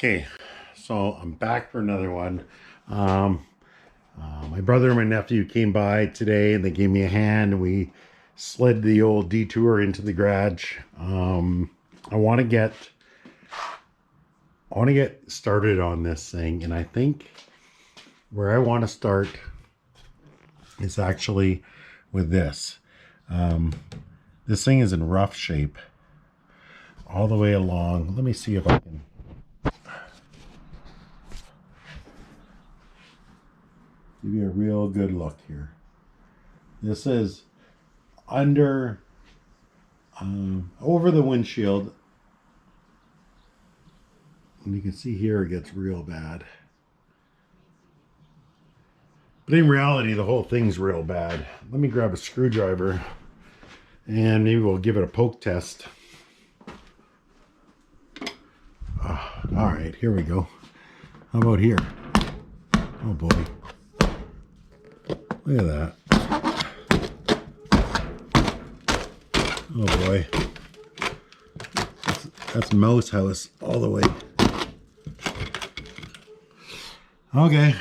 Okay, so I'm back for another one. Um, my brother and my nephew came by today and they gave me a hand and we slid the old detour into the garage. I want to get started on this thing, and I think where I want to start is actually with this. This thing is in rough shape all the way along. Let me see if I can. Give you a real good look here. This is under, over the windshield. And you can see here it gets real bad. But in reality, the whole thing's real bad. Let me grab a screwdriver and maybe we'll give it a poke test. All right, here we go. How about here? Oh boy. Look at that. Oh boy. That's mouse house all the way. Okay.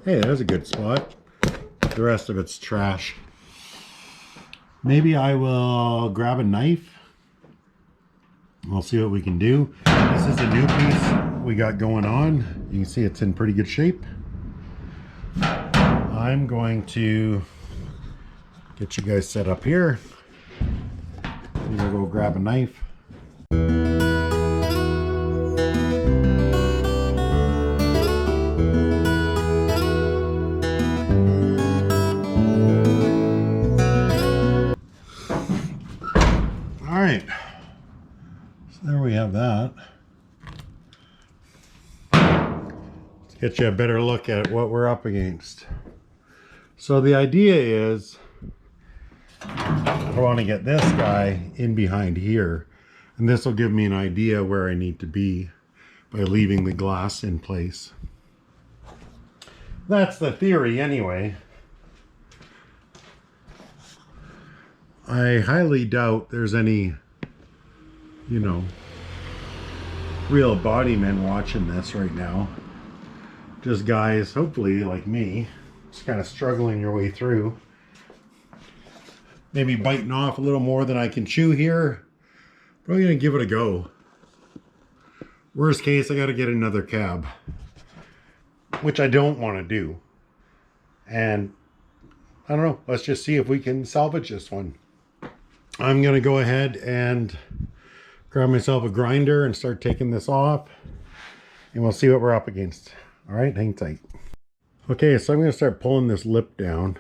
Hey, there's a good spot. The rest of it's trash. Maybe I will grab a knife. We'll see what we can do. This is a new piece we got going on. You can see it's in pretty good shape. I'm going to get you guys set up here. I'm gonna go grab a knife. All right. So there we have that. Let's get you a better look at what we're up against. So the idea is I want to get this guy in behind here, and this will give me an idea where I need to be by leaving the glass in place. That's the theory anyway. I highly doubt there's any, you know, real body men watching this right now. Just guys, hopefully like me, just kind of struggling your way through. Maybe biting off a little more than I can chew here. But I'm gonna give it a go. Worst case, I gotta get another cab, which I don't want to do. And I don't know, let's just see if we can salvage this one. I'm gonna go ahead and grab myself a grinder and start taking this off, and we'll see what we're up against. All right, hang tight. Okay, so I'm gonna start pulling this lip down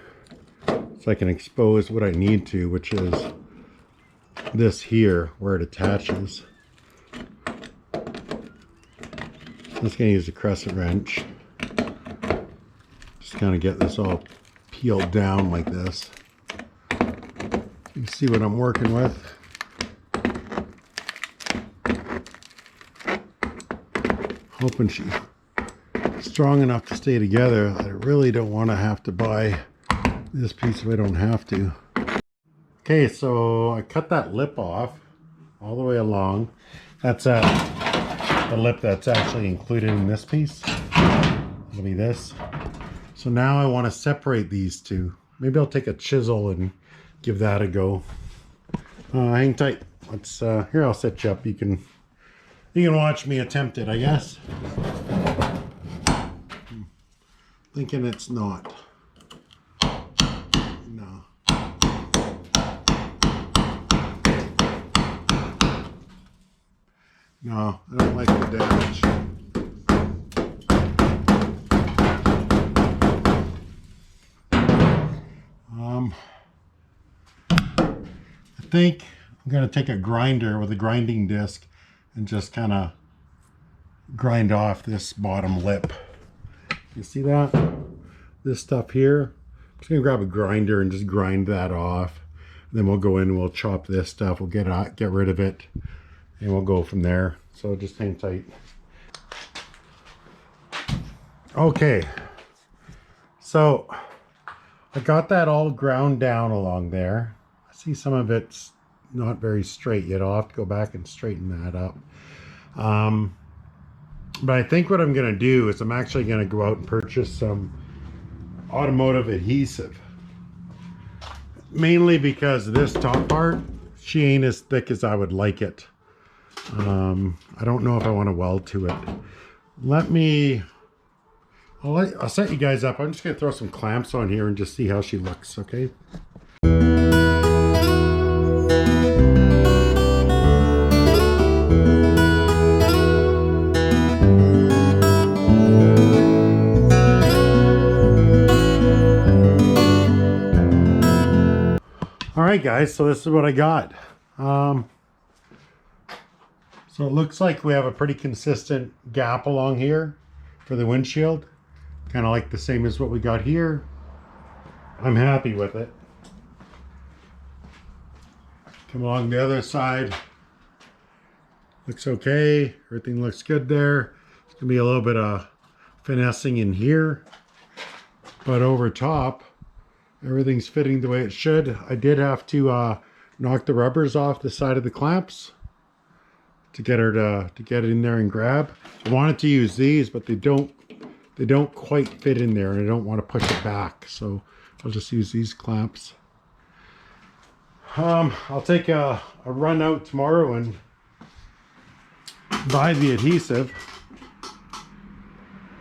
so I can expose what I need to, which is this here where it attaches. I'm just gonna use a crescent wrench. Just kind of get this all peeled down like this. You can see what I'm working with. Hoping she's strong enough to stay together. I really don't want to have to buy this piece if I don't have to. Okay, so I cut that lip off all the way along. That's the lip that's actually included in this piece. It'll be this. So now I want to separate these two. Maybe I'll take a chisel and give that a go. Hang tight. Let's here, I'll set you up. You can watch me attempt it, I guess. Thinking it's not. No. No, I don't like the damage. I think I'm going to take a grinder with a grinding disc and just kind of grind off this bottom lip. You see that? This stuff here. I'm just going to grab a grinder and just grind that off. And then we'll go in and we'll chop this stuff. We'll get rid of it, and we'll go from there. So just hang tight. Okay. So I got that all ground down along there. See, some of it's not very straight yet. I'll have to go back and straighten that up. But I think what I'm going to do is I'm actually going to go out and purchase some automotive adhesive. Mainly because this top part, she ain't as thick as I would like it. I don't know if I want to weld to it. I'll set you guys up. I'm just going to throw some clamps on here and just see how she looks, okay? Alright guys, so this is what I got. So it looks like we have a pretty consistent gap along here for the windshield. Kind of like the same as what we got here. I'm happy with it. Come along the other side. Looks okay. Everything looks good there. There's going to be a little bit of finessing in here. But over top, everything's fitting the way it should. I did have to knock the rubbers off the side of the clamps to get her to get in there and grab. I wanted to use these, but they don't quite fit in there, and I don't want to push it back, so I'll just use these clamps. I'll take a run out tomorrow and buy the adhesive,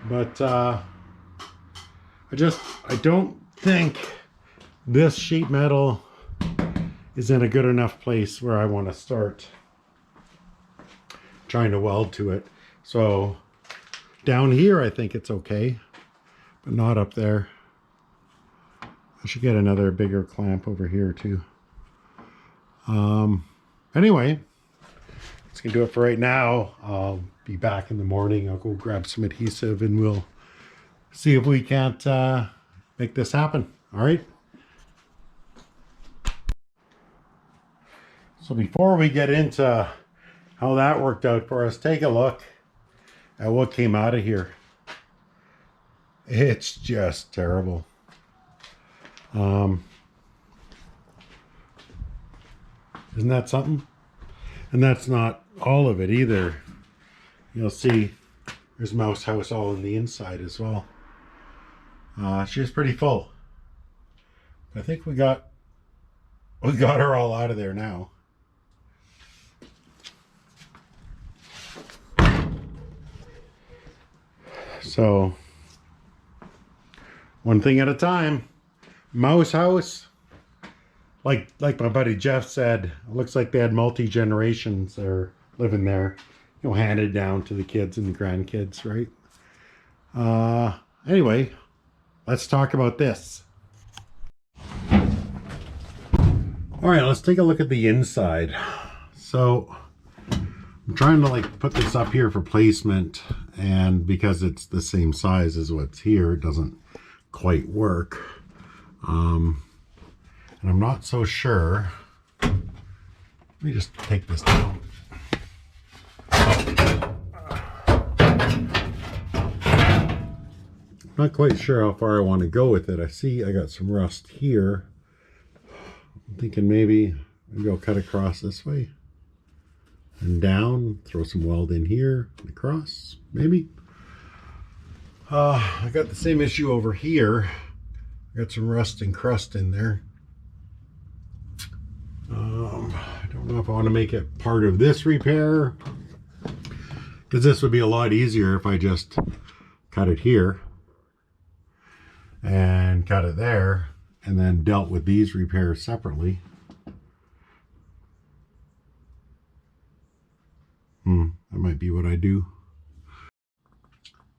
but I don't think this sheet metal is in a good enough place where I want to start trying to weld to it. So down here I think it's okay, but not up there. I should get another bigger clamp over here too. Anyway, that's gonna do it for right now. I'll be back in the morning. I'll go grab some adhesive and we'll see if we can't make this happen. All right. So before we get into how that worked out for us, take a look at what came out of here. It's just terrible. Isn't that something? And that's not all of it either. You'll see there's mouse house all on the inside as well. She's pretty full. I think we got her all out of there now. So one thing at a time. Mouse house, like my buddy Jeff said, it looks like they had multi-generations that are living there, you know, handed down to the kids and the grandkids, right? Anyway, let's talk about this. All right, let's take a look at the inside. So I'm trying to like put this up here for placement, and because it's the same size as what's here, it doesn't quite work. And I'm not so sure. Let me just take this down. Not quite sure how far I want to go with it. I see I got some rust here. I'm thinking maybe I'll cut across this way and down, throw some weld in here and across, maybe. I got the same issue over here. I got some rust and crust in there. I don't know if I want to make it part of this repair, because this would be a lot easier if I just cut it here and cut it there and then dealt with these repairs separately. That might be what I do.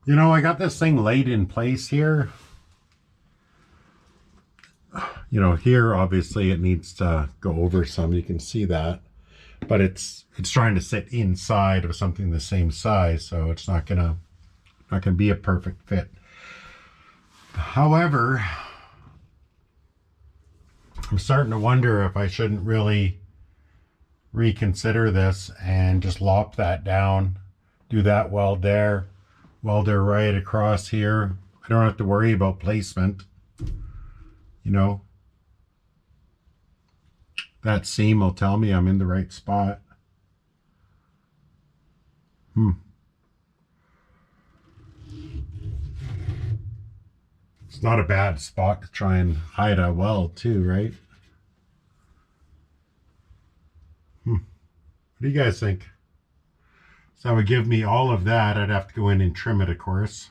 You know, I got this thing laid in place here. You know, here obviously it needs to go over some, you can see that, but it's trying to sit inside of something the same size, so it's not gonna be a perfect fit. However, I'm starting to wonder if I shouldn't really reconsider this and just lop that down, do that weld there, weld her right across here. I don't have to worry about placement, you know. That seam will tell me I'm in the right spot. It's not a bad spot to try and hide a weld too, right? What do you guys think? So that would give me all of that. I'd have to go in and trim it, of course.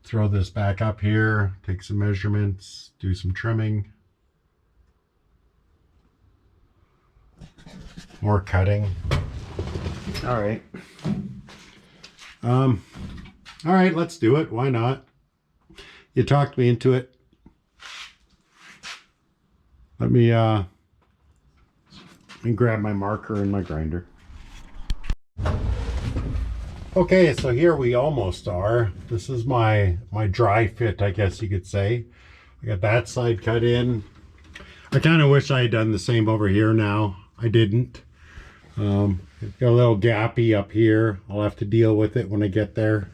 Throw this back up here, take some measurements, do some trimming. More cutting. All right. All right, let's do it. Why not? You talked me into it. Let me grab my marker and my grinder. Okay, so here we almost are. This is my dry fit, I guess you could say. I got that side cut in. I kind of wish I had done the same over here now. I didn't. Got a little gappy up here. I'll have to deal with it when I get there.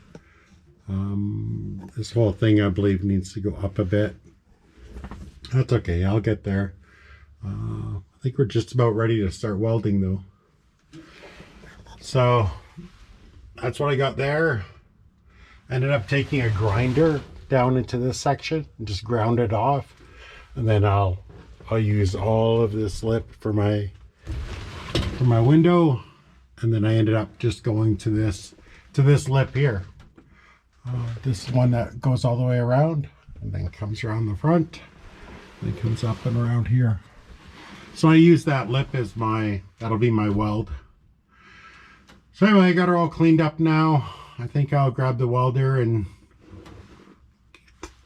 This whole thing, I believe, needs to go up a bit. That's okay, I'll get there. I think we're just about ready to start welding though. So that's what I got there. Ended up taking a grinder down into this section and just ground it off. And then I'll use all of this lip for my window. And then I ended up just going to this lip here. This is one that goes all the way around and then comes around the front and comes up and around here. So I use that lip as that'll be my weld. So anyway, I got her all cleaned up now. I think I'll grab the welder and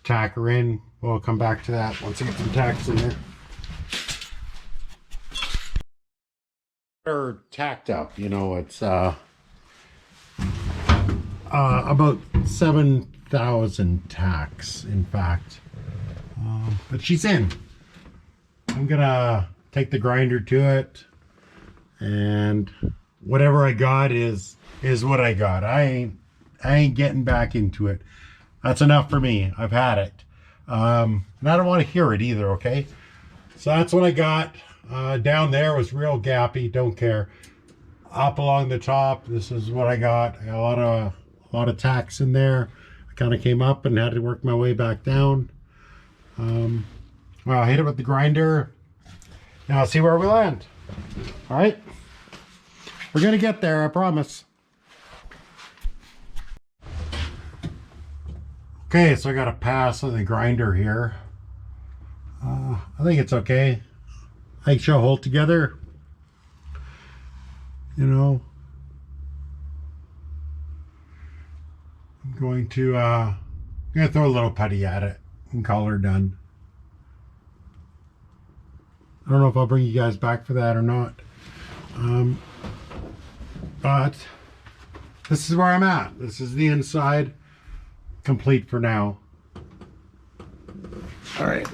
tack her in. We'll come back to that once I get some tacks in there. They're tacked up, you know, it's about 7,000 tacks, in fact. But she's in. I'm gonna take the grinder to it, and whatever I got is what I got. I ain't getting back into it. That's enough for me. I've had it. And I don't want to hear it either, okay? So that's what I got. Down there was real gappy, don't care. Up along the top, this is what I got. I got a lot of tacks in there. I kind of came up and had to work my way back down. Well, I hit it with the grinder. Now I'll see where we land. All right. We're gonna get there, I promise. Okay, so I got a pass on the grinder here. I think it's okay. I think she'll hold together. You know, I'm going to throw a little putty at it and call her done. I don't know if I'll bring you guys back for that or not. But this is where I'm at. This is the inside, complete for now. All right.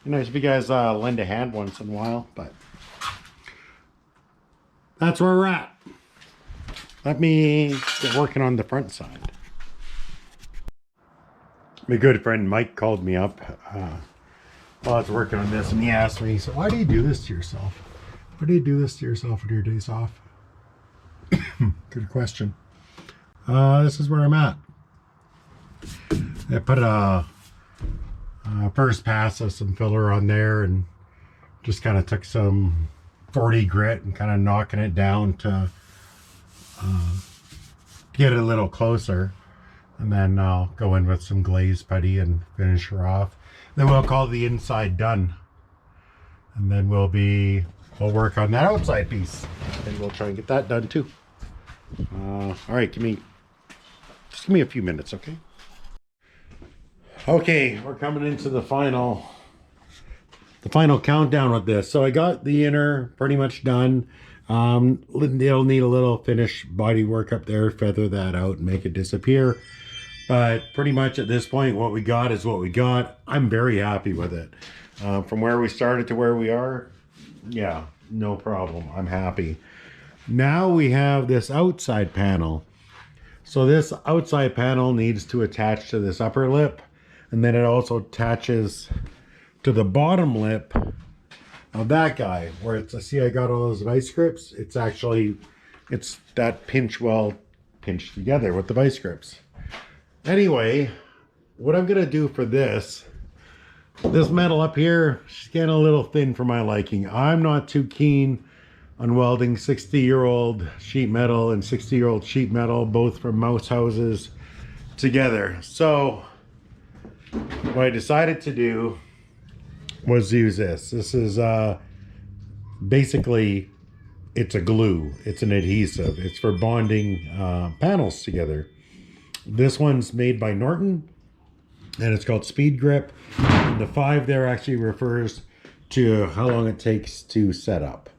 Nice if you guys lend a hand once in a while, but that's where we're at. Let me get working on the front side. My good friend Mike called me up while I was working on this, and he asked me, he said, why do you do this to yourself? Why do you do this to yourself on your days off? Good question. This is where I'm at. I put a first pass of some filler on there and just kind of took some 40 grit and kind of knocking it down to get it a little closer. And then I'll go in with some glaze putty and finish her off. Then we'll call the inside done. And then we'll work on that outside piece. And we'll try and get that done too. All right, just give me a few minutes, okay? Okay, we're coming into the final countdown with this. So I got the inner pretty much done. It'll need a little finish body work up there, feather that out and make it disappear. But pretty much at this point, what we got is what we got. I'm very happy with it. From where we started to where we are, yeah, no problem. I'm happy. Now we have this outside panel. So this outside panel needs to attach to this upper lip. And then it also attaches to the bottom lip of that guy, where it's, see, I got all those vice grips. It's actually, it's that pinch weld pinched together with the vice grips. Anyway, what I'm gonna do for this metal up here, she's getting a little thin for my liking. I'm not too keen on welding 60-year-old sheet metal and 60-year-old sheet metal, both from mouse houses, together. So what I decided to do was use this. This is basically, it's a glue. It's an adhesive. It's for bonding panels together. This one's made by Norton, and it's called Speed Grip. And the 5 there actually refers to how long it takes to set up.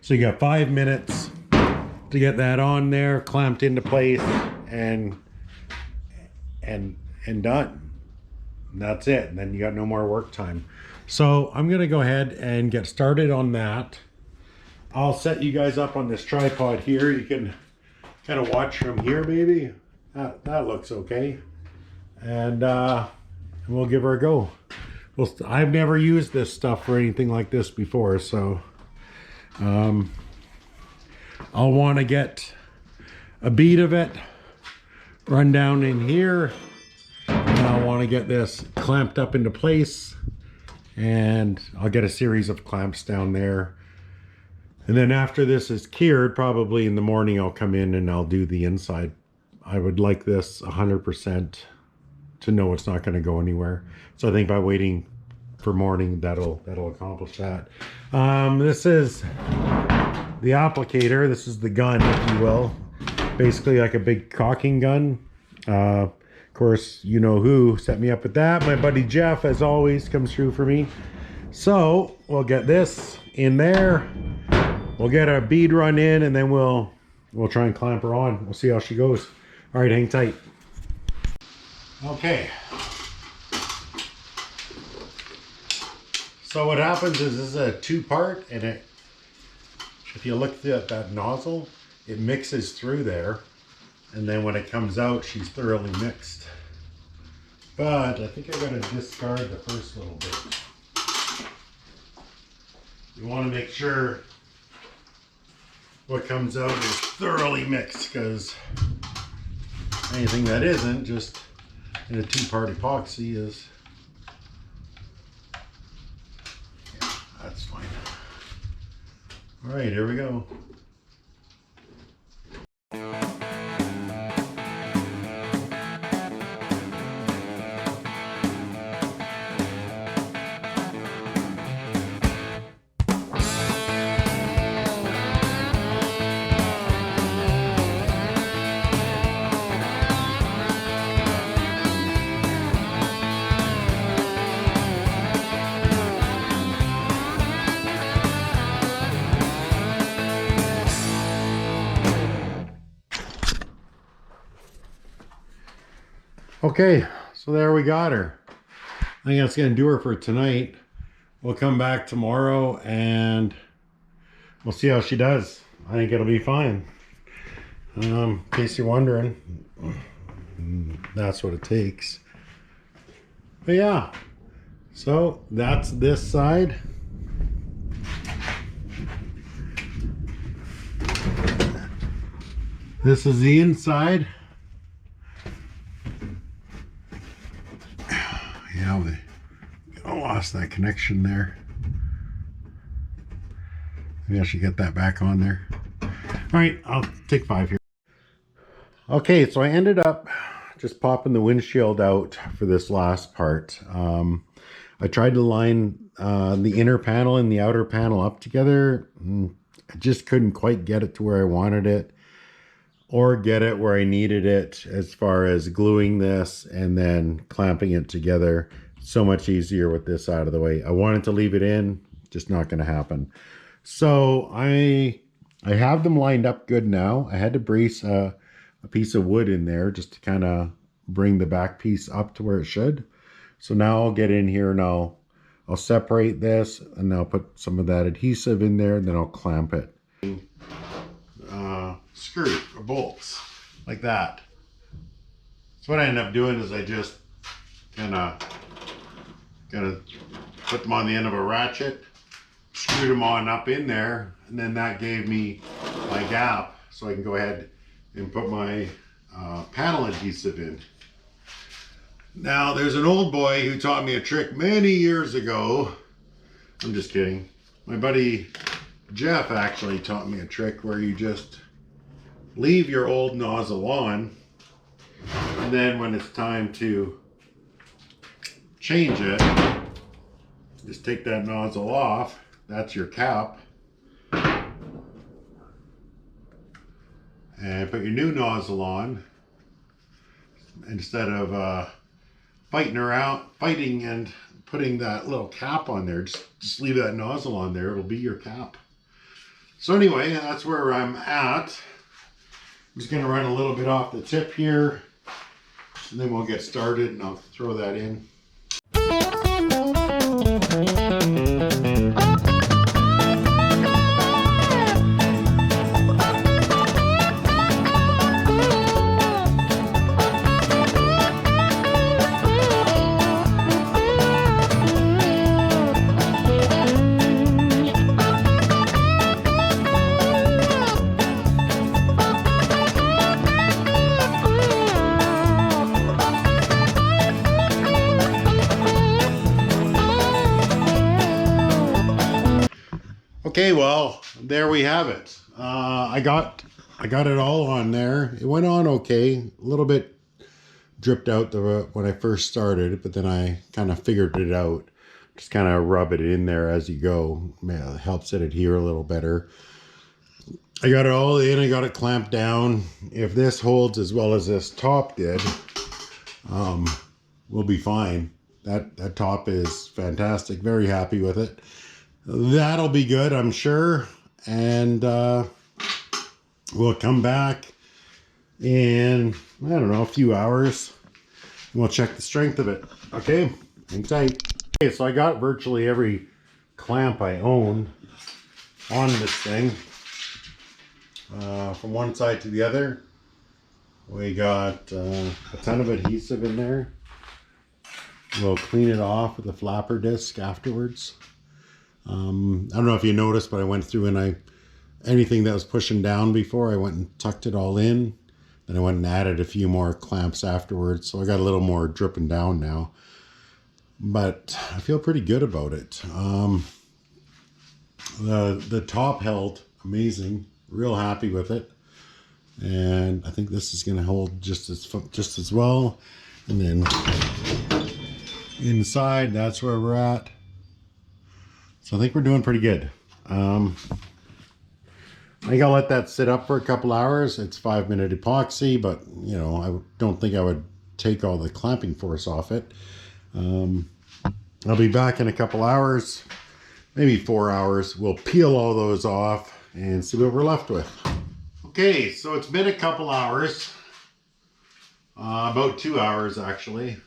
So you got 5 minutes to get that on there, clamped into place, and done. And that's it. And then you got no more work time. So I'm gonna go ahead and get started on that. I'll set you guys up on this tripod here. You can kind of watch from here, maybe. That looks okay. And we'll give her a go. Well, I've never used this stuff for anything like this before, so I'll want to get a bead of it, run down in here, and I'll want to get this clamped up into place, and I'll get a series of clamps down there. And then after this is cured, probably in the morning, I'll come in and I'll do the inside. I would like this 100% to know it's not going to go anywhere. So I think by waiting for morning, that'll accomplish that. This is the applicator. This is the gun, if you will. Basically like a big caulking gun. Of course, you know who set me up with that. My buddy Jeff, as always, comes through for me. So we'll get this in there. We'll get a bead run in, and then we'll try and clamp her on. We'll see how she goes. All right, hang tight. Okay. So what happens is this is a 2-part, and if you look at that nozzle, it mixes through there, and then when it comes out, she's thoroughly mixed. But I think I gotta discard the first little bit. You want to make sure what comes out is thoroughly mixed, because anything that isn't, just in a 2-part epoxy, is, yeah, that's fine. All right, here we go. Okay, so there we got her. I think that's gonna do her for tonight. We'll come back tomorrow and we'll see how she does. I think it'll be fine. In case you're wondering, that's what it takes. But yeah, so that's this side. This is the inside. Yeah, we lost that connection there. Maybe I should get that back on there. All right, I'll take 5 here. Okay, so I ended up just popping the windshield out for this last part. I tried to line the inner panel and the outer panel up together. I just couldn't quite get it to where I wanted it, or get it where I needed it as far as gluing this and then clamping it together. So much easier with this out of the way. I wanted to leave it in, just not gonna happen. So I have them lined up good now. I had to brace a piece of wood in there just to kind of bring the back piece up to where it should. So now I'll get in here and I'll separate this, and I'll put some of that adhesive in there, and then I'll clamp it. Screw or bolts like that. So what I end up doing is I just kind of put them on the end of a ratchet, screwed them on up in there, and then that gave me my gap so I can go ahead and put my panel adhesive in. Now there's an old boy who taught me a trick many years ago. I'm just kidding. My buddy Jeff actually taught me a trick where you just leave your old nozzle on, and then when it's time to change it, just take that nozzle off. That's your cap. And put your new nozzle on. Instead of fighting and putting that little cap on there, just leave that nozzle on there. It'll be your cap. So anyway, that's where I'm at. I'm just going to run a little bit off the tip here, and then we'll get started, and I'll throw that in. Okay, well, there we have it. I got it all on there. It went on okay. A little bit dripped out when I first started, but then I kind of figured it out. Just kind of rub it in there as you go. It helps it adhere a little better. I got it all in. I got it clamped down. If this holds as well as this top did, we'll be fine. That top is fantastic. Very happy with it. That'll be good, I'm sure. And we'll come back in, I don't know, a few hours. And we'll check the strength of it. Okay, hang tight. Okay, so I got virtually every clamp I own on this thing. From one side to the other. We got a ton of adhesive in there. We'll clean it off with a flapper disc afterwards. I don't know if you noticed, but I went through and anything that was pushing down before, I went and tucked it all in. Then I went and added a few more clamps afterwards. So I got a little more dripping down now, but I feel pretty good about it. The top held amazing, real happy with it. And I think this is going to hold just as well. And then inside, that's where we're at. So I think we're doing pretty good. I think I'll let that sit up for a couple hours. It's 5-minute epoxy, but you know, I don't think I would take all the clamping force off it. I'll be back in a couple hours, maybe 4 hours. We'll peel all those off and see what we're left with. Okay, so it's been a couple hours, about 2 hours actually,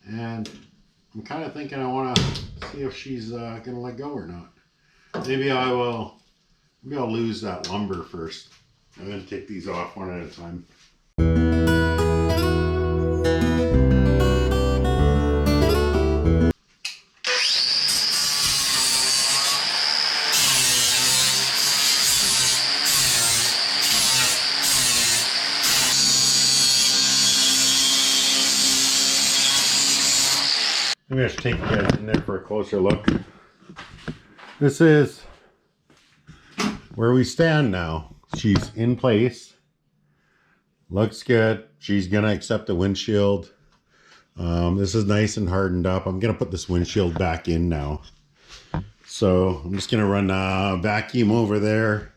and I'm kind of thinking I want to see if she's going to let go or not. Maybe I'll lose that lumber first. I'm going to take these off one at a time. I'm going to take you guys in there for a closer look. This is where we stand now. She's in place. Looks good. She's going to accept the windshield. This is nice and hardened up. I'm going to put this windshield back in now. So I'm just going to run a vacuum over there.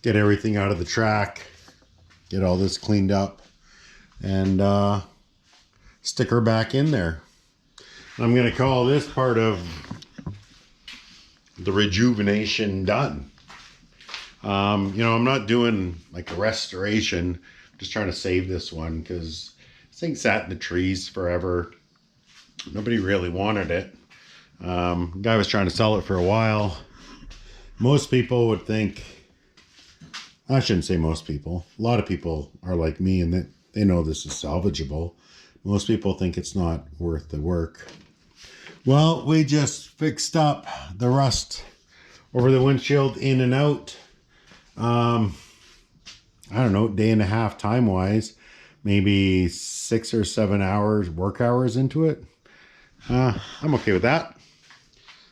Get everything out of the track. Get all this cleaned up. And stick her back in there. I'm going to call this part of the rejuvenation done. You know, I'm not doing like a restoration. I'm just trying to save this one because this thing sat in the trees forever. Nobody really wanted it. Guy was trying to sell it for a while. Most people would think, I shouldn't say most people. A lot of people are like me and they know this is salvageable. Most people think it's not worth the work. Well, we just fixed up the rust over the windshield in and out. I don't know, day and a half time wise, maybe 6 or 7 hours, work hours into it. I'm okay with that.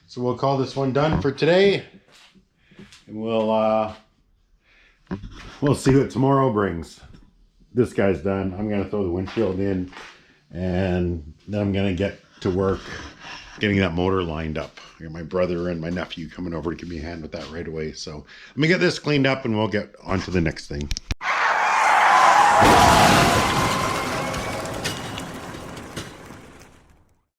So we'll call this one done for today. And we'll see what tomorrow brings. This guy's done. I'm going to throw the windshield in, and then I'm going to get to work getting that motor lined up. I got my brother and my nephew coming over to give me a hand with that right away. So let me get this cleaned up and we'll get on to the next thing.